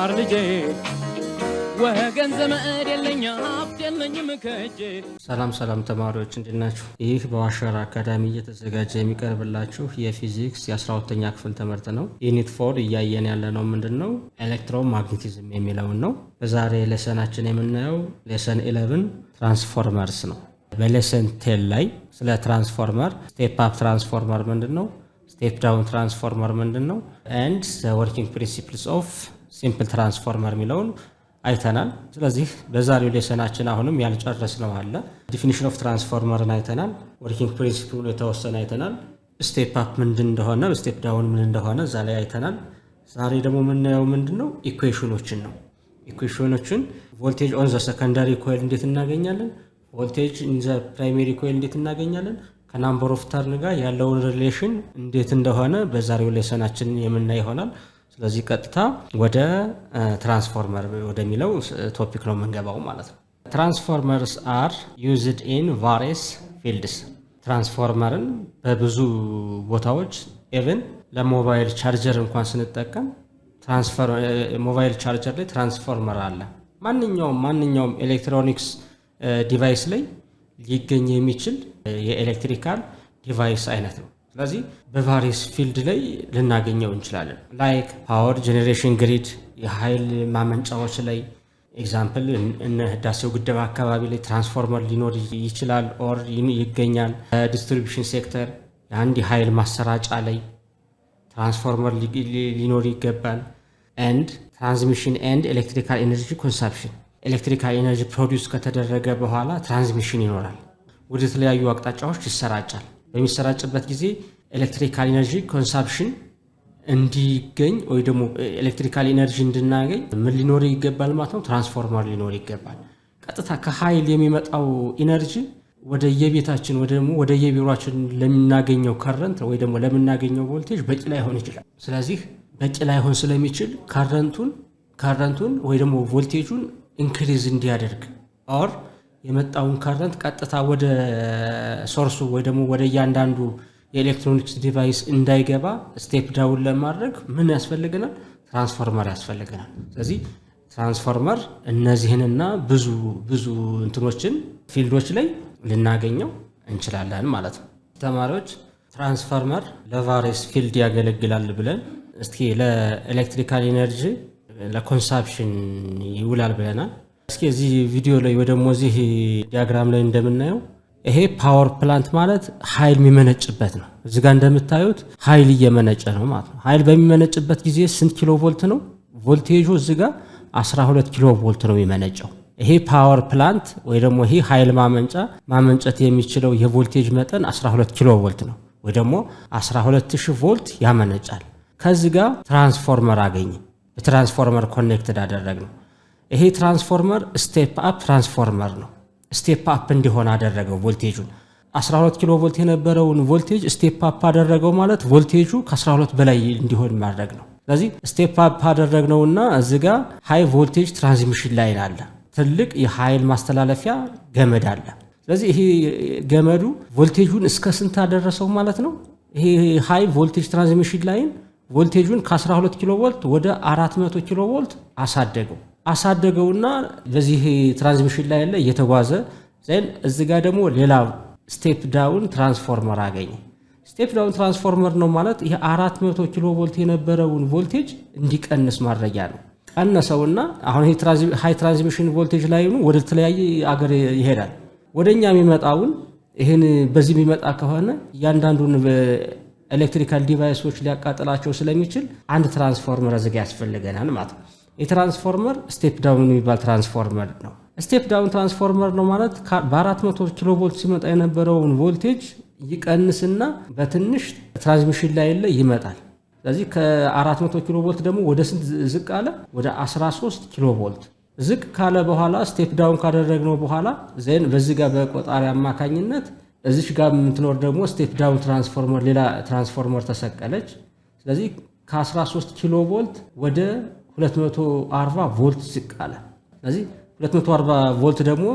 ተማር ልጄ ወገን ዘመድ የለኝ ሀብት የለኝም ከእጄ። ሰላም ተማሪዎች እንዴት ናችሁ? ይህ በዋሸራ አካዳሚ እየተዘጋጀ የሚቀርብላችሁ የፊዚክስ የ12ኛ ክፍል ትምህርት ነው። ዩኒት 4 እያየን ያለነው ምንድነው? ኤሌክትሮማግኔቲዝም የሚለውን ነው። በዛሬ ሌሰናችን የምናየው ሌሰን 11 ትራንስፎርመርስ ነው። በሌሰን 10 ላይ ስለ ትራንስፎርመር ስቴፕ አፕ ትራንስፎርመር ምንድነው፣ ስቴፕ ዳውን ትራንስፎርመር ምንድነው and the working principles of simple transformer የሚለውን አይተናል። ስለዚህ በዛሬው ሌሰናችን አሁንም ያልጨረስነው አለ። ዲፊኒሽን ኦፍ ትራንስፎርመርን አይተናል። ወርኪንግ ፕሪንሲፕሉን የተወሰነ አይተናል። ስቴፕ አፕ ምንድን እንደሆነ ስቴፕ ዳውን ምን እንደሆነ እዛ ላይ አይተናል። ዛሬ ደግሞ የምናየው ምንድነው ኢኩዌሽኖችን ነው። ኢኩዌሽኖችን ቮልቴጅ ኦን ዘ ሰከንዳሪ ኮይል እንዴት እናገኛለን፣ ቮልቴጅ ኢን ዘ ፕራይመሪ ኮይል እንዴት እናገኛለን፣ ከናምበር ኦፍ ተርን ጋር ያለውን ሪሌሽን እንዴት እንደሆነ በዛሬው ሌሰናችን የምናይ ይሆናል። ስለዚህ ቀጥታ ወደ ትራንስፎርመር ወደሚለው ቶፒክ ነው የምንገባው ማለት ነው። ትራንስፎርመርስ አር ዩዝድ ኢን ቫሪየስ ፊልድስ። ትራንስፎርመርን በብዙ ቦታዎች ኢቭን ለሞባይል ቻርጀር እንኳን ስንጠቀም ሞባይል ቻርጀር ላይ ትራንስፎርመር አለ። ማንኛውም ኤሌክትሮኒክስ ዲቫይስ ላይ ሊገኝ የሚችል የኤሌክትሪካል ዲቫይስ አይነት ነው። ስለዚህ በቫሪየስ ፊልድ ላይ ልናገኘው እንችላለን። ላይክ ፓወር ጄኔሬሽን ግሪድ፣ የኃይል ማመንጫዎች ላይ ኤግዛምፕል እነ ህዳሴው ግድብ አካባቢ ላይ ትራንስፎርመር ሊኖር ይችላል ኦር ይገኛል። ዲስትሪቢዩሽን ሴክተር የአንድ የኃይል ማሰራጫ ላይ ትራንስፎርመር ሊኖር ይገባል። ኤንድ ትራንስሚሽን ኤንድ ኤሌክትሪካል ኤነርጂ ኮንሳምፕሽን፣ ኤሌክትሪካል ኤነርጂ ፕሮዲውስ ከተደረገ በኋላ ትራንስሚሽን ይኖራል፣ ወደ ተለያዩ አቅጣጫዎች ይሰራጫል። በሚሰራጭበት ጊዜ ኤሌክትሪካል ኤነርጂ ኮንሳምፕሽን እንዲገኝ ወይ ደግሞ ኤሌክትሪካል ኤነርጂ እንድናገኝ ምን ሊኖር ይገባል ማለት ነው? ትራንስፎርመር ሊኖር ይገባል። ቀጥታ ከኃይል የሚመጣው ኢነርጂ ወደ የቤታችን ወደ የቢሮአችን ለምናገኘው ከረንት ወይ ደግሞ ለምናገኘው ቮልቴጅ በቂ ላይሆን ይችላል። ስለዚህ በቂ ላይሆን ስለሚችል ከረንቱን ወይ ደግሞ ቮልቴጁን ኢንክሪዝ እንዲያደርግ ኦር የመጣውን ከረንት ቀጥታ ወደ ሶርሱ ወይ ደግሞ ወደ እያንዳንዱ የኤሌክትሮኒክስ ዲቫይስ እንዳይገባ ስቴፕ ዳውን ለማድረግ ምን ያስፈልገናል? ትራንስፎርመር ያስፈልገናል። ስለዚህ ትራንስፎርመር እነዚህንና ብዙ እንትኖችን ፊልዶች ላይ ልናገኘው እንችላለን ማለት ነው። ተማሪዎች ትራንስፎርመር ለቫሪየስ ፊልድ ያገለግላል ብለን እስኪ ለኤሌክትሪካል ኤነርጂ ለኮንሳምፕሽን ይውላል ብለናል። እስኪ እዚህ ቪዲዮ ላይ ወይ ደግሞ እዚህ ዲያግራም ላይ እንደምናየው ይሄ ፓወር ፕላንት ማለት ኃይል የሚመነጭበት ነው። እዚህ ጋር እንደምታዩት ኃይል እየመነጨ ነው ማለት ነው። ኃይል በሚመነጭበት ጊዜ ስንት ኪሎ ቮልት ነው? ቮልቴጁ እዚህ ጋር 12 ኪሎ ቮልት ነው የሚመነጨው። ይሄ ፓወር ፕላንት ወይ ደግሞ ይሄ ኃይል ማመንጨት የሚችለው የቮልቴጅ መጠን 12 ኪሎ ቮልት ነው ወይ ደግሞ 12000 ቮልት ያመነጫል። ከዚህ ጋር ትራንስፎርመር አገኘ፣ በትራንስፎርመር ኮኔክትድ አደረግነው። ይሄ ትራንስፎርመር ስቴፕ አፕ ትራንስፎርመር ነው። ስቴፕ አፕ እንዲሆን አደረገው ቮልቴጁን። 12 ኪሎ ቮልት የነበረውን ቮልቴጅ ስቴፕ አፕ አደረገው ማለት ቮልቴጁ ከ12 በላይ እንዲሆን ማድረግ ነው። ስለዚህ ስቴፕ አፕ አደረግነውና እዚህ ጋር ሃይ ቮልቴጅ ትራንስሚሽን ላይን አለ፣ ትልቅ የኃይል ማስተላለፊያ ገመድ አለ። ስለዚህ ይሄ ገመዱ ቮልቴጁን እስከ ስንት አደረሰው ማለት ነው? ይሄ ሃይ ቮልቴጅ ትራንስሚሽን ላይን ቮልቴጁን ከ12 ኪሎ ቮልት ወደ 400 ኪሎ ቮልት አሳደገውና በዚህ ትራንስሚሽን ላይ ያለ እየተጓዘ ዘን እዚህ ጋር ደግሞ ሌላ ስቴፕ ዳውን ትራንስፎርመር አገኘ። ስቴፕ ዳውን ትራንስፎርመር ነው ማለት ይሄ 400 ኪሎ ቮልት የነበረውን ቮልቴጅ እንዲቀንስ ማድረጊያ ነው። ቀነሰውና አሁን ይሄ ሃይ ትራንስሚሽን ቮልቴጅ ላይ ወደ ተለያየ አገር ይሄዳል። ወደኛ የሚመጣውን ይሄን በዚህ የሚመጣ ከሆነ እያንዳንዱን ኤሌክትሪካል ዲቫይሶች ሊያቃጥላቸው ስለሚችል አንድ ትራንስፎርመር እዚህ ጋር ያስፈልገናል ማለት ነው። የትራንስፎርመር ስቴፕ ዳውን የሚባል ትራንስፎርመር ነው። ስቴፕ ዳውን ትራንስፎርመር ነው ማለት በ400 ኪሎ ቮልት ሲመጣ የነበረውን ቮልቴጅ ይቀንስና በትንሽ ትራንስሚሽን ላይ ይመጣል። ስለዚህ ከ400 ኪሎ ቮልት ደግሞ ወደ ስንት ዝቅ አለ? ወደ 13 ኪሎ ቮልት ዝቅ ካለ በኋላ ስቴፕ ዳውን ካደረግነው በኋላ ዘን በዚህ ጋር በቆጣሪ አማካኝነት እዚች ጋር የምትኖር ደግሞ ስቴፕ ዳውን ትራንስፎርመር ሌላ ትራንስፎርመር ተሰቀለች። ስለዚህ ከ13 ኪሎ ቮልት ወደ 240 ቮልት ዝቅ አለ። ስለዚህ 240 ቮልት ደግሞ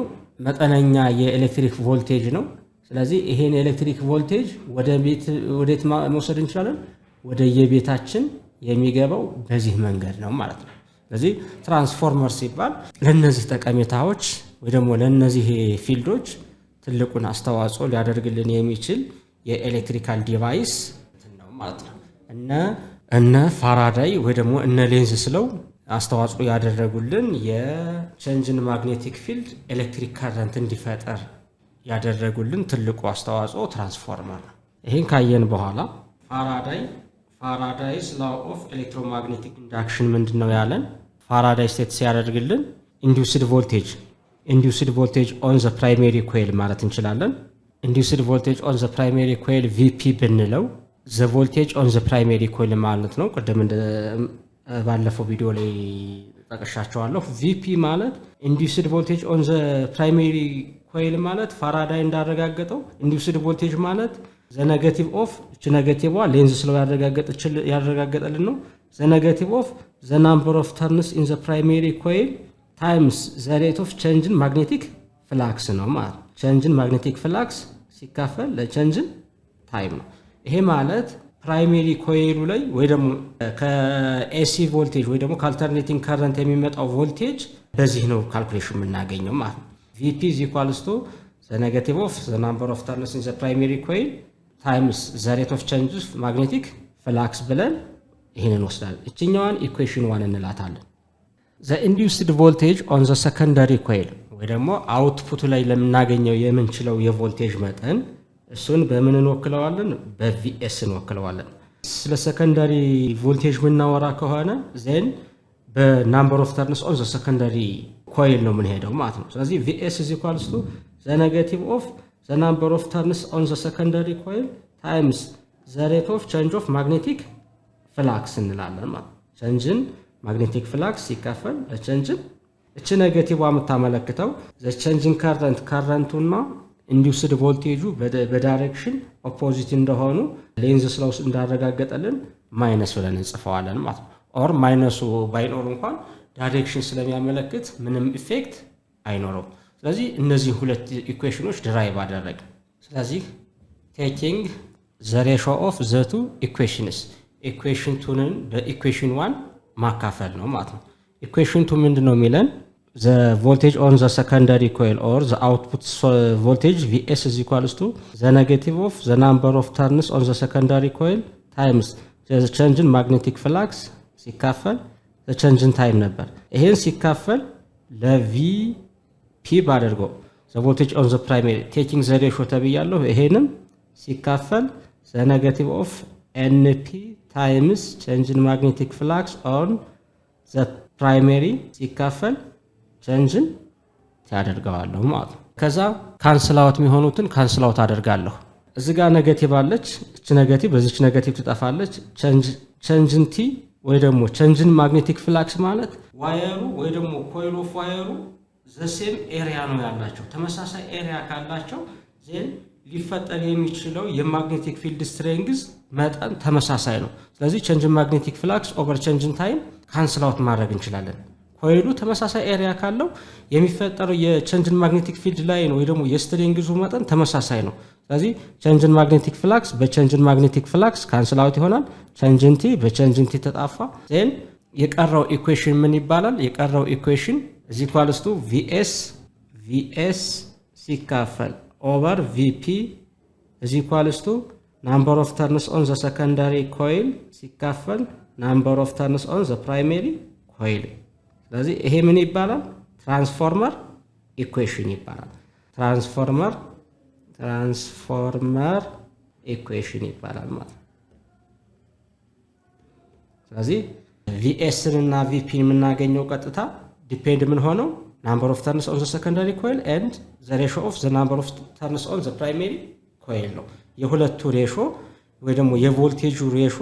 መጠነኛ የኤሌክትሪክ ቮልቴጅ ነው። ስለዚህ ይሄን ኤሌክትሪክ ቮልቴጅ ወዴት መውሰድ እንችላለን? ወደ የቤታችን የሚገባው በዚህ መንገድ ነው ማለት ነው። ስለዚህ ትራንስፎርመር ሲባል ለነዚህ ጠቀሜታዎች ወይ ደግሞ ለነዚህ ፊልዶች ትልቁን አስተዋጽኦ ሊያደርግልን የሚችል የኤሌክትሪካል ዲቫይስ ነው ማለት ነው። እነ ፋራዳይ ወይ ደግሞ እነ ሌንዝ ስለው አስተዋጽኦ ያደረጉልን የቼንጅን ማግኔቲክ ፊልድ ኤሌክትሪክ ከረንት እንዲፈጠር ያደረጉልን ትልቁ አስተዋጽኦ ትራንስፎርመር ነው። ይህን ካየን በኋላ ፋራዳይስ ላው ኦፍ ኤሌክትሮማግኔቲክ ኢንዳክሽን ምንድን ነው ያለን? ፋራዳይ ስቴት ሲያደርግልን ኢንዱስድ ቮልቴጅ ኦን ዘ ፕራይሜሪ ኮይል ማለት እንችላለን። ኢንዱስድ ቮልቴጅ ኦን ዘ ፕራይሜሪ ኮይል ቪፒ ብንለው ዘ ቮልቴጅ ኦን ዘ ፕራይሜሪ ኮይል ማለት ነው። ቅድም ባለፈው ቪዲዮ ላይ ጠቅሻቸዋለሁ። ቪፒ ማለት ኢንዱስድ ቮልቴጅ ኦን ዘ ፕራይሜሪ ኮይል ማለት ፋራዳይ እንዳረጋገጠው ኢንዱስድ ቮልቴጅ ማለት ዘ ኔጌቲቭ ኦፍ እቺ ኔጌቲቭ ሌንዝ ስለው ያረጋገጠልን ነው። ዘ ኔጌቲቭ ኦፍ ዘ ናምበር ኦፍ ተርንስ ኢን ዘ ፕራይሜሪ ኮይል ታይምስ ዘ ሬት ኦፍ ቼንጅን ማግኔቲክ ፍላክስ ነው ማለት። ቼንጅን ማግኔቲክ ፍላክስ ሲካፈል ለቼንጅን ታይም ነው። ይሄ ማለት ፕራይሜሪ ኮይሉ ላይ ወይ ደግሞ ከኤሲ ቮልቴጅ ወይ ደግሞ ከአልተርኔቲንግ ከረንት የሚመጣው ቮልቴጅ በዚህ ነው ካልኩሌሽን የምናገኘው ማለት ነው። ቪፒ ኢዝ ኢኳልስ ቱ ዘ ኔጌቲቭ ኦፍ ዘ ናምበር ኦፍ ተርንስ ኢን ዘ ፕራይሜሪ ኮይል ታይምስ ዘ ሬት ኦፍ ቼንጅ ማግኔቲክ ፍላክስ ብለን ይህንን እንወስዳለን። እችኛዋን ኢኩዌሽን 1 እንላታለን። ዘ ኢንዱስድ ቮልቴጅ ኦን ዘ ሰከንዳሪ ኮይል ወይ ደግሞ አውትፑቱ ላይ ለምናገኘው የምንችለው የቮልቴጅ መጠን እሱን በምን እንወክለዋለን? በቪኤስ እንወክለዋለን። ስለ ሰከንዳሪ ቮልቴጅ ምናወራ ከሆነ ዜን በናምበር ኦፍ ተርንስ ኦን ዘ ሰከንዳሪ ኮይል ነው የምንሄደው ማለት ነው። ስለዚህ ቪኤስ ኢዝ ኢኳልስ ቱ ዘ ኔጌቲቭ ኦፍ ዘ ናምበር ኦፍ ተርንስ ኦን ዘ ሰከንዳሪ ኮይል ታይምስ ዘ ሬት ኦፍ ቼንጅ ኦፍ ማግኔቲክ ፍላክስ እንላለን ማለት ነው። ቼንጅን ማግኔቲክ ፍላክስ ሲካፈል ለቼንጅን እቺ ኔጌቲቭ የምታመለክተው ዘ ቼንጅን ከረንቱና ኢንዱስድ ቮልቴጁ በዳይሬክሽን ኦፖዚት እንደሆኑ ሌንዝ ስለው እንዳረጋገጠልን ማይነስ ብለን እንጽፈዋለን ማለት ነው። ኦር ማይነሱ ባይኖር እንኳን ዳይሬክሽን ስለሚያመለክት ምንም ኢፌክት አይኖረውም። ስለዚህ እነዚህ ሁለት ኢኩዌሽኖች ድራይቭ አደረግ። ስለዚህ ቴኪንግ ዘ ሬሾ ኦፍ ዘ ቱ ኢኩዌሽንስ ኢኩዌሽን 2ን በኢኩዌሽን 1 ማካፈል ነው ማለት ነው። ኢኩዌሽን 2 ምንድነው የሚለን? the voltage on the secondary coil or the output voltage Vs is equals to the negative of the number of turns on the secondary coil times the change in magnetic flux ሲካፈል the change in time ነበር። ይሄን ሲካፈል ለVp ባደርገው the voltage on the primary taking the ratio ተብያለሁ። ይሄንም ሲካፈል the negative of Np times change in magnetic flux on the primary ሲካፈል ቼንጅን ታደርጋለሁ ማለት ነው። ከዛ ካንስል አውት የሚሆኑትን ካንስል አውት አደርጋለሁ። እዚህ ጋር ኔጌቲቭ አለች። እቺ ኔጌቲቭ በዚች ኔጌቲቭ ትጠፋለች። ቼንጅን ቲ ወይ ደግሞ ቼንጅን ማግኔቲክ ፍላክስ ማለት ዋየሩ ወይ ደግሞ ኮይል ኦፍ ዋየሩ ዘሴም ኤሪያ ነው ያላቸው። ተመሳሳይ ኤሪያ ካላቸው ዜን ሊፈጠር የሚችለው የማግኔቲክ ፊልድ ስትሬንግዝ መጠን ተመሳሳይ ነው። ስለዚህ ቼንጅን ማግኔቲክ ፍላክስ ኦቨር ቼንጅን ታይም ካንስል አውት ማድረግ እንችላለን። ኮይሉ ተመሳሳይ ኤሪያ ካለው የሚፈጠረው የቼንጅን ማግኔቲክ ፊልድ ላይን ወይ ደግሞ የስትሬንግዙ መጠን ተመሳሳይ ነው። ስለዚህ ቼንጅን ማግኔቲክ ፍላክስ በቼንጅን ማግኔቲክ ፍላክስ ካንስል አውት ይሆናል። ቼንጅን ቲ በቼንጅን ቲ ተጣፋ። ዜን የቀረው ኢኩዌሽን ምን ይባላል? የቀረው ኢኩዌሽን is equals to ቪኤስ ሲካፈል ኦቨር ቪፒ is equals to number of turns on the secondary coil ሲካፈል number of turns on the primary coil። ስለዚህ ይሄ ምን ይባላል? ትራንስፎርመር ኢኩዌሽን ይባላል። ትራንስፎርመር ኢኩዌሽን ይባላል ማለት ነው። ስለዚህ ቪኤስን እና ቪፒን የምናገኘው ቀጥታ ዲፔንድ ምን ሆነው ናምበር ኦፍ ተርንስ ኦን ዘ ሰከንዳሪ ኮይል ኤንድ ዘ ሬሾ ኦፍ ዘ ናምበር ኦፍ ተርንስ ኦን ዘ ፕራይሜሪ ኮይል ነው። የሁለቱ ሬሾ ወይ ደግሞ የቮልቴጁ ሬሾ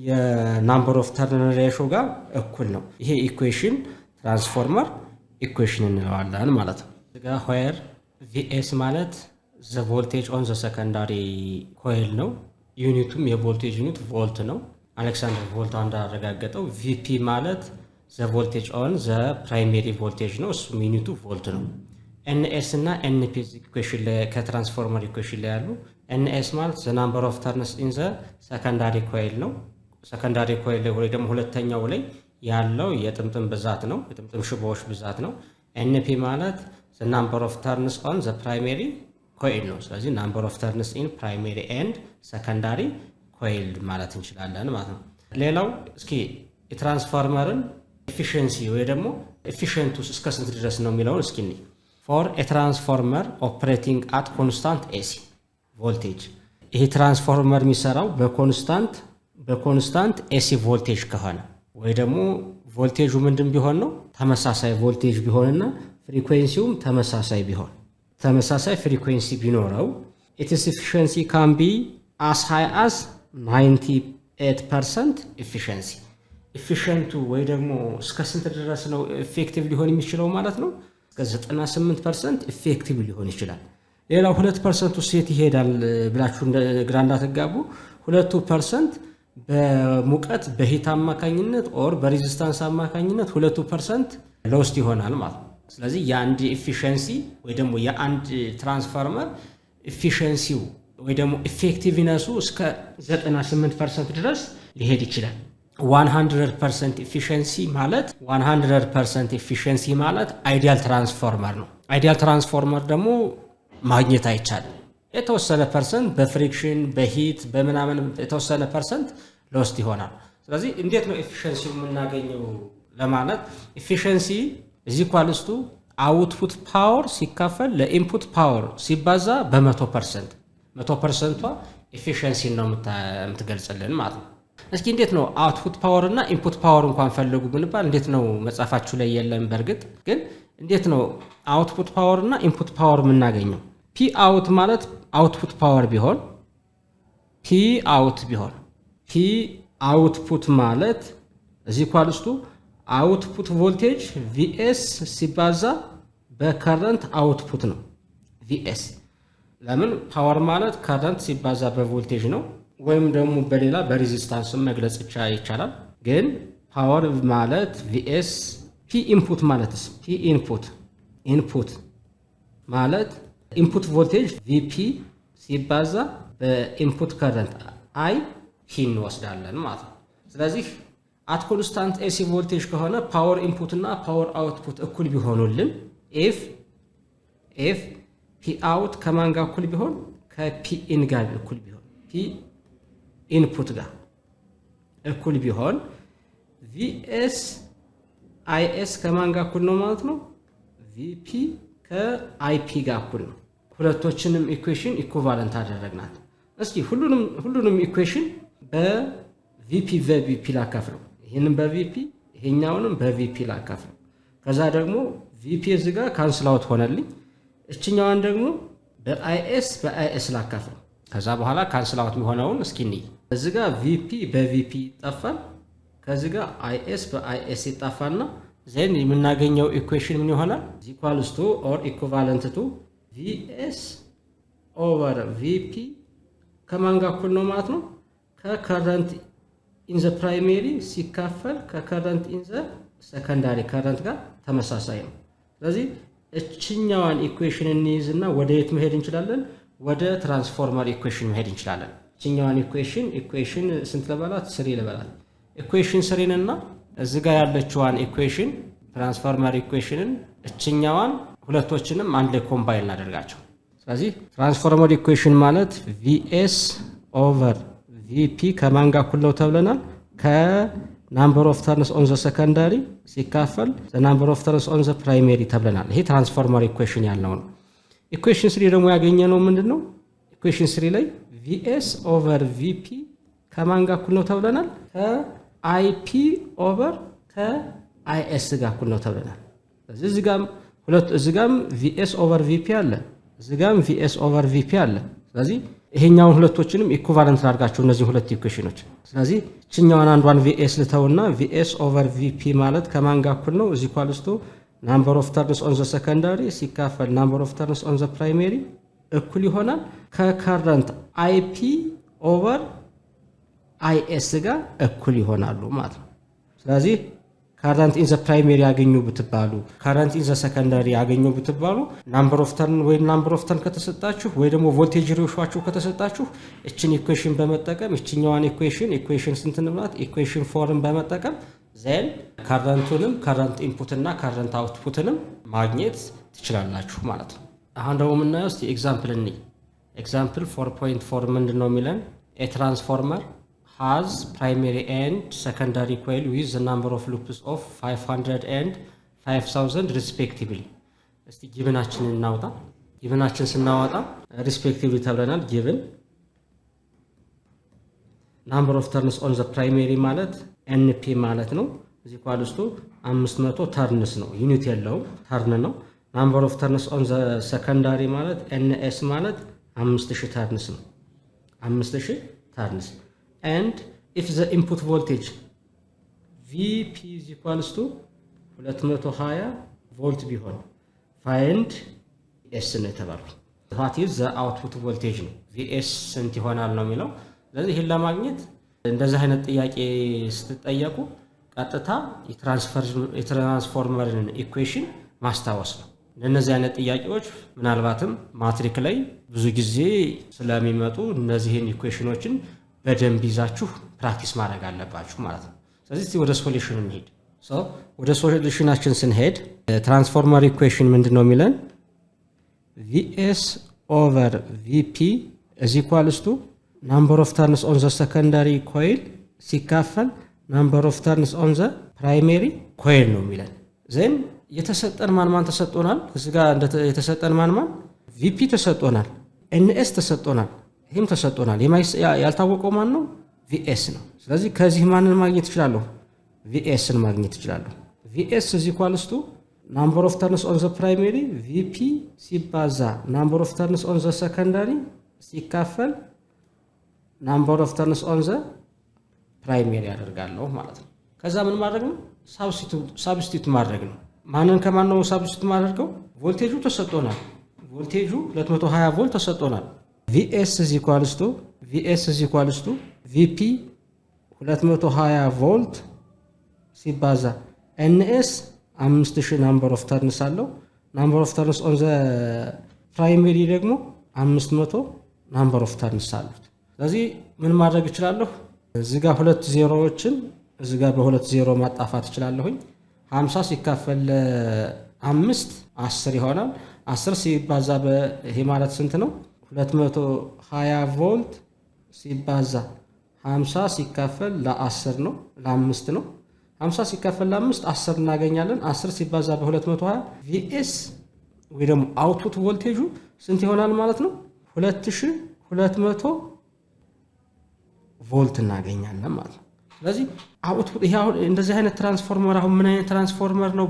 የናምበር ኦፍ ተርን ሬሾ ጋር እኩል ነው። ይሄ ኢኩዌሽን ትራንስፎርመር ኢኩዌሽን እንለዋለን ማለት ነው። እዚጋ ሆየር ቪኤስ ማለት ዘ ቮልቴጅ ኦን ዘ ሰከንዳሪ ኮይል ነው። ዩኒቱም የቮልቴጅ ዩኒት ቮልት ነው። አሌክሳንደር ቮልት እንዳረጋገጠው ቪፒ ማለት ዘ ቮልቴጅ ኦን ዘ ፕራይሜሪ ቮልቴጅ ነው። እሱም ዩኒቱ ቮልት ነው። ኤንኤስ እና ኤንፒ ኢኩዌሽን ከትራንስፎርመር ኢኩዌሽን ላይ ያሉ ኤንኤስ ማለት ዘ ናምበር ኦፍ ተርንስ ኢን ዘ ሰከንዳሪ ኮይል ነው። ሰከንዳሪ ኮይል ላይ ወይ ደግሞ ሁለተኛው ላይ ያለው የጥምጥም ብዛት ነው፣ የጥምጥም ሽቦዎች ብዛት ነው። ኤንፒ ማለት the number of turns on the primary coil ነው። ስለዚህ number of turns in primary and secondary coil ማለት እንችላለን ማለት ነው። ሌላው እስኪ የትራንስፎርመርን ኤፊሽንሲ ወይ ደግሞ ኤፊሽንቱስ እስከ ስንት ድረስ ነው የሚለውን እስኪ እንይ። for a transformer operating at constant AC voltage ይሄ ትራንስፎርመር የሚሰራው በኮንስታንት ኤሲ ቮልቴጅ ከሆነ ወይ ደግሞ ቮልቴጁ ምንድን ቢሆን ነው ተመሳሳይ ቮልቴጅ ቢሆንና ፍሪኩዌንሲውም ተመሳሳይ ፍሪኩዌንሲ ቢኖረው its efficiency can be as high as 98% efficiency ኤፊሽንቱ ወይ ደግሞ እስከ ስንት ድረስ ነው ኢፌክቲቭ ሊሆን የሚችለው ማለት ነው? እስከ 98% ኢፌክቲቭ ሊሆን ይችላል። ሌላው 2% ሴት ይሄዳል ብላችሁ ግራ እንዳትጋቡ። 2% በሙቀት በሂት አማካኝነት ኦር በሬዚስታንስ አማካኝነት 2% ሎስት ይሆናል ማለት ነው። ስለዚህ የአንድ ኤፊሽንሲ ወይ ደግሞ የአንድ ትራንስፎርመር ኤፊሽንሲው ወይ ደግሞ ኢፌክቲቭነሱ እስከ 98% ድረስ ሊሄድ ይችላል። 100% ኤፊሽንሲ ማለት አይዲያል ትራንስፎርመር ነው። አይዲያል ትራንስፎርመር ደግሞ ማግኘት አይቻልም። የተወሰነ ፐርሰንት በፍሪክሽን በሂት በምናምን የተወሰነ ፐርሰንት ሎስት ይሆናል። ስለዚህ እንዴት ነው ኤፊሽንሲ የምናገኘው ለማለት ኤፊሽንሲ እዚ ኳልስቱ አውትፑት ፓወር ሲካፈል ለኢንፑት ፓወር ሲባዛ በ100%። 100%ቷ ኤፊሽንሲ ነው የምትገልጽልን ማለት ነው። እስኪ እንዴት ነው አውትፑት ፓወር እና ኢንፑት ፓወር እንኳን ፈልጉ ብንባል እንዴት ነው መጻፋችሁ ላይ የለም። በርግጥ ግን እንዴት ነው አውትፑት ፓወር እና ኢንፑት ፓወር የምናገኘው? ፒ አውት ማለት አውትፑት ፓወር ቢሆን ፒ አውትፑት ማለት እዚ ኳልስቱ አውትፑት ቮልቴጅ ቪኤስ ሲባዛ በከረንት አውትፑት ነው። ቪኤስ ለምን ፓወር ማለት ከረንት ሲባዛ በቮልቴጅ ነው። ወይም ደግሞ በሌላ በሬዚስታንስም መግለጽ ይቻላል። ግን ፓወር ማለት ቪኤስ ፒ ኢንፑት ማለትስ ፒ ኢንፑት ማለት ኢንፑት ቮልቴጅ ቪፒ ሲባዛ በኢንፑት ከረንት አይ ፒ እንወስዳለን ማለት ነው። ስለዚህ አት ኮንስታንት ኤሲ ቮልቴጅ ከሆነ ፓወር ኢንፑት እና ፓወር አውትፑት እኩል ቢሆኑልን ኤፍ ፒ አውት ከማን ጋር እኩል ቢሆን ከፒ ኢን ጋር እኩል ቢሆን ፒ ኢንፑት ጋር እኩል ቢሆን ቪኤስ አይኤስ ከማን ጋር እኩል ነው ማለት ነው? ቪፒ ከአይፒ ጋር እኩል ነው። ሁለቶችንም ኢኩዌሽን ኢኩቫለንት አደረግናት። እስኪ ሁሉንም ኢኩዌሽን በቪፒ ላካፍለው። ይሄንን በቪፒ ይሄኛውንም በቪፒ ላካፍለው። ከዛ ደግሞ ቪፒ እዚህ ጋር ካንስል አውት ሆነልኝ። እችኛዋን ደግሞ በአይኤስ ላካፍለው። ከዛ በኋላ ካንስል አውት የሚሆነውን እስኪ እንይ። እዚህ ጋር ቪፒ በቪፒ ይጣፋል። ከዚህ ጋር አይኤስ በአይኤስ ይጣፋልና ዜን የምናገኘው ኢኩዌሽን ምን ይሆናል? ኢኳልስ ቱ ኦር ኢኩቫለንት ቱ ቪኤስ ኦቨር ቪፒ ከማን ጋር እኩል ነው ማለት ነው? ከከረንት ኢን ዘ ፕራይሜሪ ሲካፈል ከከረንት ኢን ዘ ሰከንዳሪ ከረንት ጋር ተመሳሳይ ነው። ስለዚህ እችኛዋን ኢኩዌሽን እንይዝና ወደ የት መሄድ እንችላለን? ወደ ትራንስፎርመር ኢኩዌሽን መሄድ እንችላለን። እችኛዋን ኢኩዌሽን ስንት ልበላት? 3 ልበላት። ኢኩዌሽን 3 እና እዚህ ጋር ያለችዋን ኢኩዌሽን ትራንስፎርመር ኢኩዌሽንን እችኛዋን ሁለቶችንም አንድ ላይ ኮምባይን እናደርጋቸው። ስለዚህ ትራንስፎርመር ኢኩዌሽን ማለት ቪኤስ ኦቨር ቪፒ ከማን ጋር እኩል ነው ተብለናል? ከናምበር ኦፍ ተርንስ ኦን ዘ ሰከንዳሪ ሲካፈል ናምበር ኦፍ ተርንስ ኦን ዘ ፕራይሜሪ ተብለናል። ይሄ ትራንስፎርመር ኢኩዌሽን ያልነው ነው። ኢኩዌሽን 3 ደግሞ ያገኘነው ምንድን ነው? ኢኩዌሽን 3 ላይ ቪኤስ ኦቨር ቪፒ ከማን ጋር እኩል ነው ተብለናል? ከአይፒ ኦቨር ከአይኤስ ጋር እኩል ነው ተብለናል። ስለዚህ እዚህ ጋም ቪኤስ ኦቨር ቪፒ አለ፣ እዚህ ጋም ቪኤስ ኦቨር ቪፒ አለ። ስለዚህ ይሄኛውን ሁለቶችንም ኢኩቫለንት አድርጋችሁ እነዚህ ሁለት ኢኩዌሽኖች። ስለዚህ እችኛዋን አንዷን ቪኤስ ልተውና ቪኤስ ኦቨር ቪፒ ማለት ከማን ጋር እኩል ነው? እዚህ ኳልስቶ ናምበር ኦፍ ተርንስ ኦን ዘ ሰከንዳሪ ሲካፈል ናምበር ኦፍ ተርንስ ኦን ዘ ፕራይሜሪ እኩል ይሆናል ከከረንት አይፒ ኦቨር አይኤስ ጋር እኩል ይሆናሉ ማለት ነው። ስለዚህ ከረንት ኢን ዘ ፕራይሜሪ ያገኙ ብትባሉ ከረንት ኢን ዘ ሰከንዳሪ ያገኙ ብትባሉ ናምበር ኦፍ ተርን ወይ ናምበር ኦፍ ተርን ከተሰጣችሁ ወይ ደግሞ ቮልቴጅ ሬሾአችሁ ከተሰጣችሁ እችን ኢኩዌሽን በመጠቀም እችኛዋን ኢኩዌሽን ስንት እንብላት? ኢኩዌሽን 4ን በመጠቀም ዜን ካረንቱንም ካረንት ኢንፑት እና ካረንት አውትፑትንም ማግኘት ትችላላችሁ ማለት ነው። አሁን ደግሞ የምናየው እስቲ ኤግዛምፕል እንይ። ኤግዛምፕል 4.4 ምንድን ነው የሚለን? ኤ ትራንስፎርመር ሃዝ ፕራይሜሪ ኤንድ ሰከንዳሪ ኮይል ዊዝ ዘ ናምበር ኦፍ ሉፕስ ኦፍ 500 ኤንድ 5000 ሪስፔክቲቭሊ። እስቲ ጊቭናችንን እናውጣ። ጊቭናችን ስናወጣ ሪስፔክቲቭሊ ተብለናል። ጊቭን ናምበር ኦፍ ተርንስ ኦን ዘ ፕራይሜሪ ማለት ኤንፒ ማለት ነው። እዚህ ኳልስቱ 500 ተርንስ ነው፣ ዩኒት የለውም ተርን ነው። ናምበር ኦፍ ተርንስ ኦን ዘ ሰከንዳሪ ማለት ኤንኤስ ማለት 5000 ተርንስ ነው፣ 5000 ተርንስ። ኤንድ ኢፍ ዘ ኢንፑት ቮልቴጅ ቪፒ ኢዝ ኢኳልስ ቱ 220 ቮልት ቢሆን ፋይንድ ኤስ ነው የተባለው። ዋት ኢዝ ዘ አውትፑት ቮልቴጅ ነው፣ ቪኤስ ስንት ይሆናል ነው የሚለው። ስለዚህ ይህን ለማግኘት እንደዚህ አይነት ጥያቄ ስትጠየቁ ቀጥታ የትራንስፎርመርን ኢኩዌሽን ማስታወስ ነው። ለእነዚህ አይነት ጥያቄዎች ምናልባትም ማትሪክ ላይ ብዙ ጊዜ ስለሚመጡ እነዚህን ኢኩዌሽኖችን በደንብ ይዛችሁ ፕራክቲስ ማድረግ አለባችሁ ማለት ነው። ስለዚህ ወደ ሶሉሽን እንሄድ። ወደ ሶሉሽናችን ስንሄድ ትራንስፎርመር ኢኩዌሽን ምንድን ነው የሚለን? ቪኤስ ኦቨር ቪፒ ኢዝ ኢኳልስ ቱ ናምበር ኦፍ ተርንስ ኦን ዘ ሰከንዳሪ ኮይል ሲካፈል ናምበር ኦፍ ተርንስ ኦን ዘ ፕራይሜሪ ኮይል ነው የሚለን። ዜን የተሰጠን ማንማን ተሰጥቶናል። እዚህ ጋር የተሰጠን ማንማን ቪፒ ተሰጥቶናል፣ ኤንኤስ ተሰጥቶናል፣ ይህም ተሰጥቶናል። ያልታወቀው ማን ነው? ቪኤስ ነው። ስለዚህ ከዚህ ማንን ማግኘት እችላለሁ? ቪኤስን ማግኘት እችላለሁ። ቪኤስ ኢዝ ኢኳልስ ቱ ናምበር ኦፍ ተርንስ ኦን ዘ ፕራይሜሪ ቪፒ ሲባዛ ናምበር ኦፍ ተርንስ ኦን ዘ ሰከንዳሪ ሲካፈል ናምበር ኦፍ ተርንስ ኦን ዘ ፕራይሜሪ ያደርጋለሁ ማለት ነው። ከዛ ምን ማድረግ ነው? ሳብስቲቱት ማድረግ ነው። ማንን ከማን ነው ሳብስቲቱት ማድረገው? ቮልቴጁ ተሰጥቶናል። ቮልቴጁ 220 ቮልት ተሰጥቶናል። ቪኤስ ኢዝ ኢኳልስ ቱ ቪፒ 220 ቮልት ሲባዛ ኤንኤስ 5000 ናምበር ኦፍ ተርንስ አለው። ናምበር ኦፍ ተርንስ ኦን ዘ ፕራይሜሪ ደግሞ 500 ናምበር ኦፍ ተርንስ አሉት። ስለዚህ ምን ማድረግ እችላለሁ? እዚህ ጋር ሁለት ዜሮዎችን እዚህ ጋር በሁለት ዜሮ ማጣፋት እችላለሁኝ። 50 ሲካፈል 5 10 ይሆናል። 10 ሲባዛ ይሄ ማለት ስንት ነው? 220 ቮልት ሲባዛ 50 ሲካፈል ለ10 ነው፣ ለ5 ነው። 50 ሲካፈል ለ5 10 እናገኛለን። 10 ሲባዛ በ220 ቪኤስ ወይ ደግሞ አውትፑት ቮልቴጁ ስንት ይሆናል ማለት ነው? 2200 ቮልት እናገኛለን ማለት ነው። ስለዚህ አውትፑት ይሄ አሁን እንደዚህ አይነት ትራንስፎርመር አሁን ምን አይነት ትራንስፎርመር ነው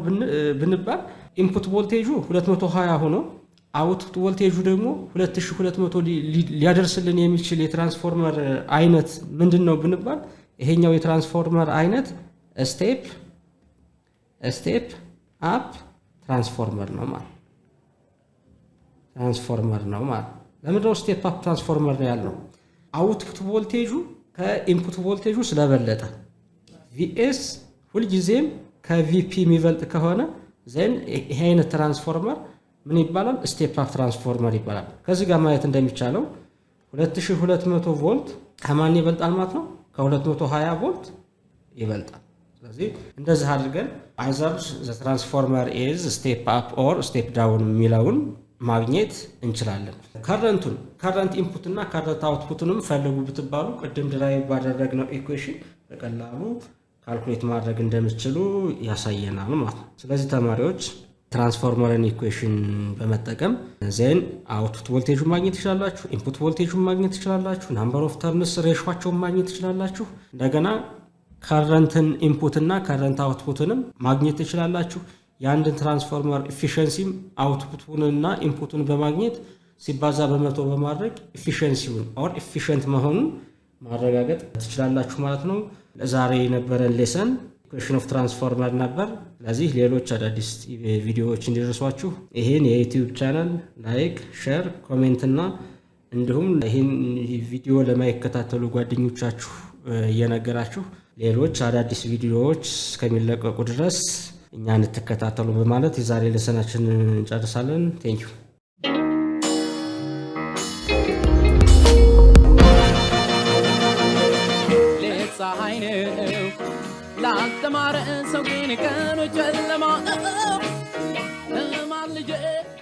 ብንባል ኢንፑት ቮልቴጁ 220 ሆኖ አውትፑት ቮልቴጁ ደግሞ 2200 ሊያደርስልን የሚችል የትራንስፎርመር አይነት ምንድን ነው ብንባል ይሄኛው የትራንስፎርመር አይነት ስቴፕ አፕ ትራንስፎርመር ነው ማለት ለምንድነው ስቴፕ አፕ ትራንስፎርመር ነው ያልነው? አውትፑት ቮልቴጁ ከኢንፑት ቮልቴጁ ስለበለጠ ቪኤስ ሁልጊዜም ከቪፒ የሚበልጥ ከሆነ ዘን ይሄ አይነት ትራንስፎርመር ምን ይባላል? ስቴፕ አፕ ትራንስፎርመር ይባላል። ከዚህ ጋር ማየት እንደሚቻለው 2200 ቮልት ከማን ይበልጣል ማለት ነው? ከ220 ቮልት ይበልጣል። ስለዚህ እንደዚህ አድርገን አይዘር ዘ ትራንስፎርመር ኢዝ ስቴፕ አፕ ኦር ስቴፕ ዳውን የሚለውን ማግኘት እንችላለን። ከረንት ኢንፑት እና ከረንት አውትፑትንም ፈልጉ ብትባሉ ቅድም ድራይቭ ባደረግነው ኢኩዌሽን በቀላሉ ካልኩሌት ማድረግ እንደምትችሉ ያሳየናል ማለት ነው። ስለዚህ ተማሪዎች ትራንስፎርመርን ኢኩዌሽን በመጠቀም ዜን አውትፑት ቮልቴጁን ማግኘት ትችላላችሁ፣ ኢንፑት ቮልቴጁን ማግኘት ትችላላችሁ፣ ናምበር ኦፍ ተርንስ ሬሾቸውን ማግኘት ትችላላችሁ። እንደገና ከረንትን ኢንፑት እና ከረንት አውትፑትንም ማግኘት ትችላላችሁ። የአንድን ትራንስፎርመር ኤፊሽንሲም አውትፑቱንና ኢንፑቱን በማግኘት ሲባዛ በመቶ በማድረግ ኤፊሽንሲውን ኦር ኤፊሽንት መሆኑን ማረጋገጥ ትችላላችሁ ማለት ነው። ለዛሬ የነበረን ሌሰን ኢኩዌሽን ኦፍ ትራንስፎርመር ነበር። ስለዚህ ሌሎች አዳዲስ ቪዲዮዎች እንዲደርሷችሁ ይህን የዩቲዩብ ቻናል ላይክ፣ ሼር፣ ኮሜንት እና እንዲሁም ይህን ቪዲዮ ለማይከታተሉ ጓደኞቻችሁ እየነገራችሁ ሌሎች አዳዲስ ቪዲዮዎች እስከሚለቀቁ ድረስ እኛ እንድትከታተሉ በማለት የዛሬ ሌሰናችን እንጨርሳለን። ቴንኪዩ። ፀሐይ ነው ላልተማረ ሰው ግን ቀኑ ጨለማ